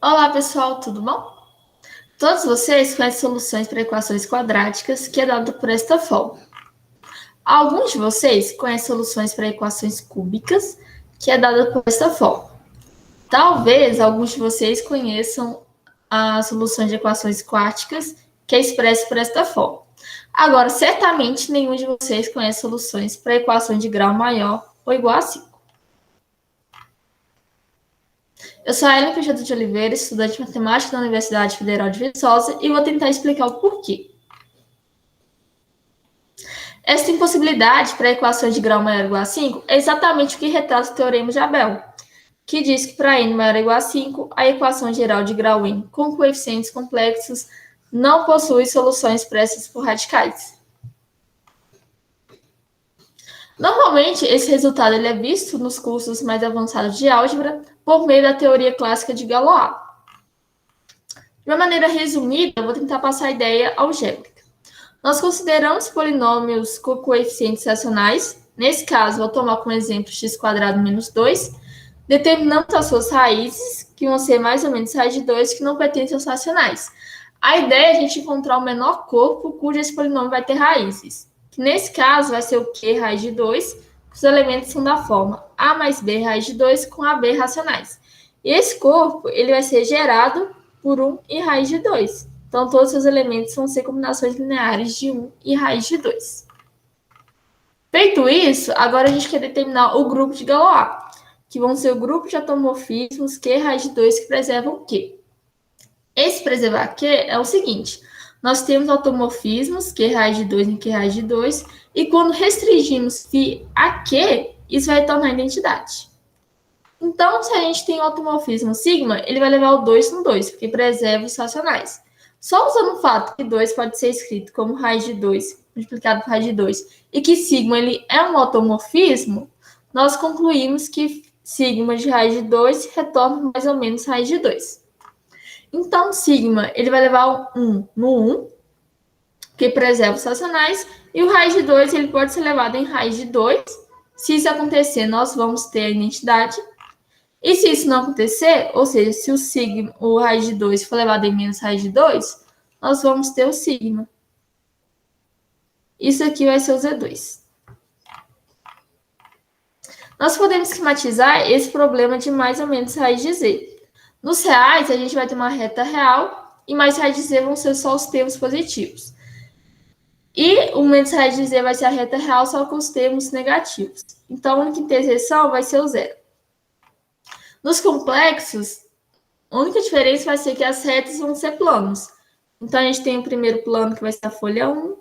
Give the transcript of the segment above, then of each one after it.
Olá, pessoal, tudo bom? Todos vocês conhecem soluções para equações quadráticas, que é dado por esta forma. Alguns de vocês conhecem soluções para equações cúbicas, que é dada por esta forma. Talvez alguns de vocês conheçam as soluções de equações quárticas, que é expressa por esta forma. Agora, certamente nenhum de vocês conhece soluções para equações de grau maior ou igual a 5. Eu sou a Ellen Peixoto de Oliveira, estudante de matemática da Universidade Federal de Viçosa, e vou tentar explicar o porquê. Esta impossibilidade para equações de grau maior ou igual a 5 é exatamente o que retrata o Teorema de Abel, que diz que para n maior ou igual a 5, a equação geral de grau n com coeficientes complexos não possui soluções expressas por radicais. Normalmente, esse resultado é visto nos cursos mais avançados de álgebra por meio da teoria clássica de Galois. De uma maneira resumida, eu vou tentar passar a ideia algébrica. Nós consideramos polinômios com coeficientes racionais. Nesse caso, vou tomar como exemplo x² menos 2. Determinamos as suas raízes, que vão ser mais ou menos raiz de 2, que não pertencem aos racionais. A ideia é a gente encontrar o menor corpo cujo esse polinômio vai ter raízes. Que nesse caso vai ser o Q raiz de 2, os elementos são da forma A mais B raiz de 2 com AB racionais. E esse corpo ele vai ser gerado por 1 e raiz de 2. Então, todos os seus elementos vão ser combinações lineares de 1 e raiz de 2. Feito isso, agora a gente quer determinar o grupo de Galois, que vão ser o grupo de automorfismos Q raiz de 2 que preservam Q. Esse preservar Q é o seguinte: nós temos automorfismos Q raiz de 2 em Q raiz de 2, e quando restringimos φ a Q, isso vai tornar identidade. Então, se a gente tem o automorfismo sigma, ele vai levar o 2 no 2, porque preserva os racionais. Só usando o fato que 2 pode ser escrito como raiz de 2 multiplicado por raiz de 2 e que sigma ele é um automorfismo, nós concluímos que sigma de raiz de 2 retorna mais ou menos raiz de 2. Então, sigma ele vai levar o 1 no 1, que preserva os racionais, e o raiz de 2 ele pode ser levado em raiz de 2. Se isso acontecer, nós vamos ter a identidade. E se isso não acontecer, ou seja, se o sigma, o raiz de 2 for levado em menos raiz de 2, nós vamos ter o sigma. Isso aqui vai ser o Z2. Nós podemos esquematizar esse problema de mais ou menos raiz de Z. Nos reais, a gente vai ter uma reta real e mais raiz de Z vão ser só os termos positivos. E o menos raiz de Z vai ser a reta real só com os termos negativos. Então, a única interseção vai ser o zero. Nos complexos, a única diferença vai ser que as retas vão ser planos. Então, a gente tem o primeiro plano, que vai ser a folha 1,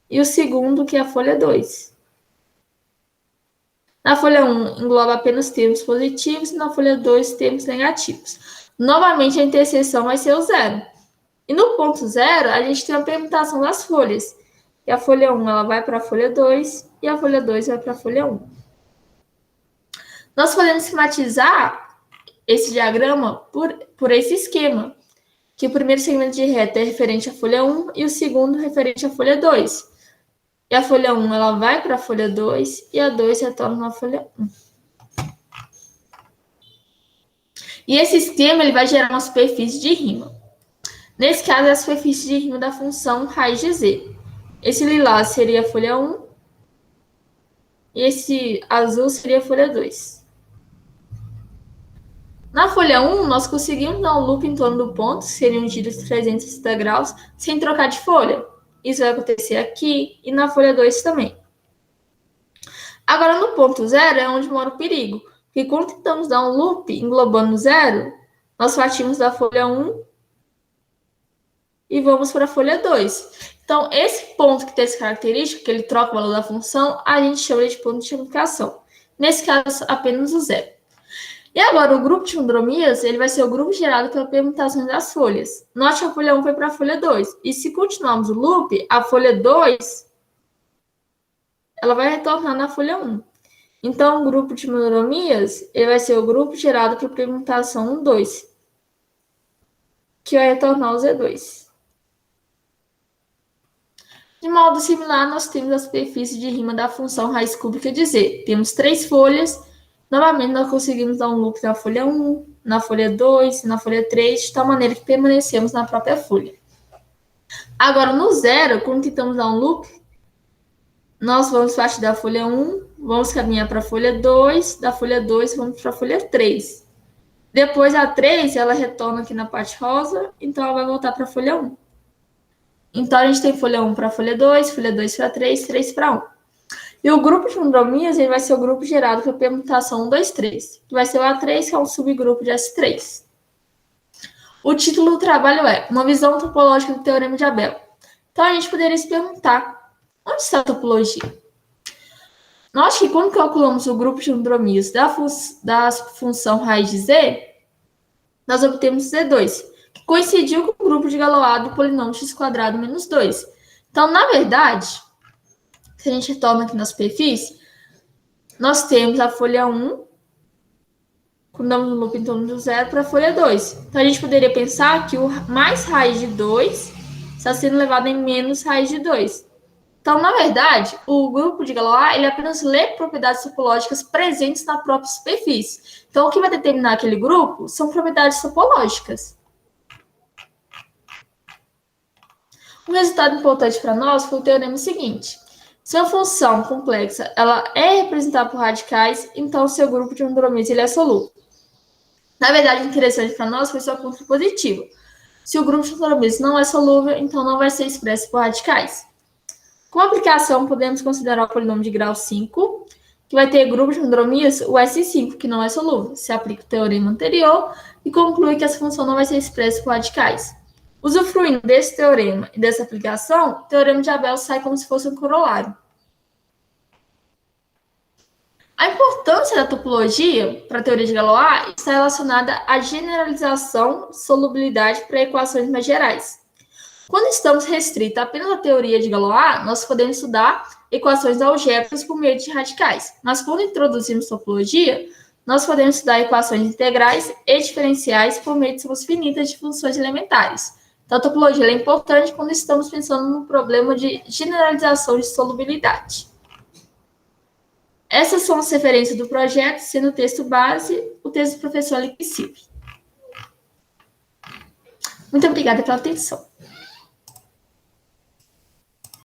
e o segundo, que é a folha 2. Na folha 1, engloba apenas termos positivos, e na folha 2, termos negativos. Novamente, a interseção vai ser o zero. E no ponto zero, a gente tem a permutação das folhas. E a folha 1 ela vai para a folha 2, e a folha 2 vai para a folha 1. Nós podemos esquematizar esse diagrama por esse esquema, que o primeiro segmento de reta é referente à folha 1 e o segundo referente à folha 2. E a folha 1 ela vai para a folha 2 e a 2 retorna na folha 1. E esse esquema ele vai gerar uma superfície de rima. Nesse caso, é a superfície de rima da função raiz de z. Esse lilás seria a folha 1 e esse azul seria a folha 2. Na folha 1, nós conseguimos dar um loop em torno do ponto, que seria um giro de 360 graus, sem trocar de folha. Isso vai acontecer aqui e na folha 2 também. Agora, no ponto zero é onde mora o perigo, porque quando tentamos dar um loop englobando zero, nós partimos da folha 1 e vamos para a folha 2. Então, esse ponto que tem essa característica, que ele troca o valor da função, a gente chama de ponto de aplicação. Nesse caso, apenas o zero. E agora, o grupo de condromias, ele vai ser o grupo gerado pela permutação das folhas. Note que a folha 1 foi para a folha 2. E se continuarmos o loop, a folha 2 ela vai retornar na folha 1. Então, o grupo de monomias, ele vai ser o grupo gerado por permutação 1, 2, que vai retornar o Z2. De modo similar, nós temos a superfície de rima da função raiz cúbica de Z. Temos 3 folhas. Novamente, nós conseguimos dar um loop na folha 1, na folha 2, na folha 3, de tal maneira que permanecemos na própria folha. Agora, no zero, quando tentamos dar um loop, nós vamos partir da folha 1, vamos caminhar para a folha 2, da folha 2 vamos para a folha 3. Depois a 3, ela retorna aqui na parte rosa, então ela vai voltar para a folha 1. Então a gente tem folha 1 para a folha 2 para 3, 3 para 1. E o grupo de condromias ele vai ser o grupo gerado pela permutação 1, 2, 3, que vai ser o A3, que é um subgrupo de S3. O título do trabalho é Uma visão topológica do Teorema de Abel. Então a gente poderia se perguntar, onde está a topologia? Nós que quando calculamos o grupo de condromias da função raiz de Z, nós obtemos Z2, que coincidiu com o grupo de Galois do polinômio x² menos 2. Então, na verdade, se a gente retorna aqui na superfície, nós temos a folha 1, quando damos um loop em torno do zero, para a folha 2. Então, a gente poderia pensar que o mais raiz de 2 está sendo levado em menos raiz de 2. Então, na verdade, o grupo de Galois ele apenas lê propriedades topológicas presentes na própria superfície. Então, o que vai determinar aquele grupo são propriedades topológicas. Um resultado importante para nós foi o teorema seguinte. Se uma função complexa ela é representada por radicais, então o seu grupo de condromias ele é solúvel. Na verdade, o interessante para nós foi sua contrapositiva. Se o grupo de condromias não é solúvel, então não vai ser expresso por radicais. Como aplicação, podemos considerar o polinômio de grau 5, que vai ter grupo de condromias, o S5, que não é solúvel. Se aplica o teorema anterior e conclui que essa função não vai ser expressa por radicais. Usufruindo desse teorema e dessa aplicação, o teorema de Abel sai como se fosse um corolário. A importância da topologia para a teoria de Galois está relacionada à generalização solubilidade para equações mais gerais. Quando estamos restritos apenas à teoria de Galois, nós podemos estudar equações algébricas por meio de radicais. Mas quando introduzimos topologia, nós podemos estudar equações integrais e diferenciais por meio de somas finitas de funções elementares. Então, a topologia é importante quando estamos pensando no problema de generalização de solubilidade. Essas são as referências do projeto, sendo o texto base, o texto do professor Alexandre. Muito obrigada pela atenção.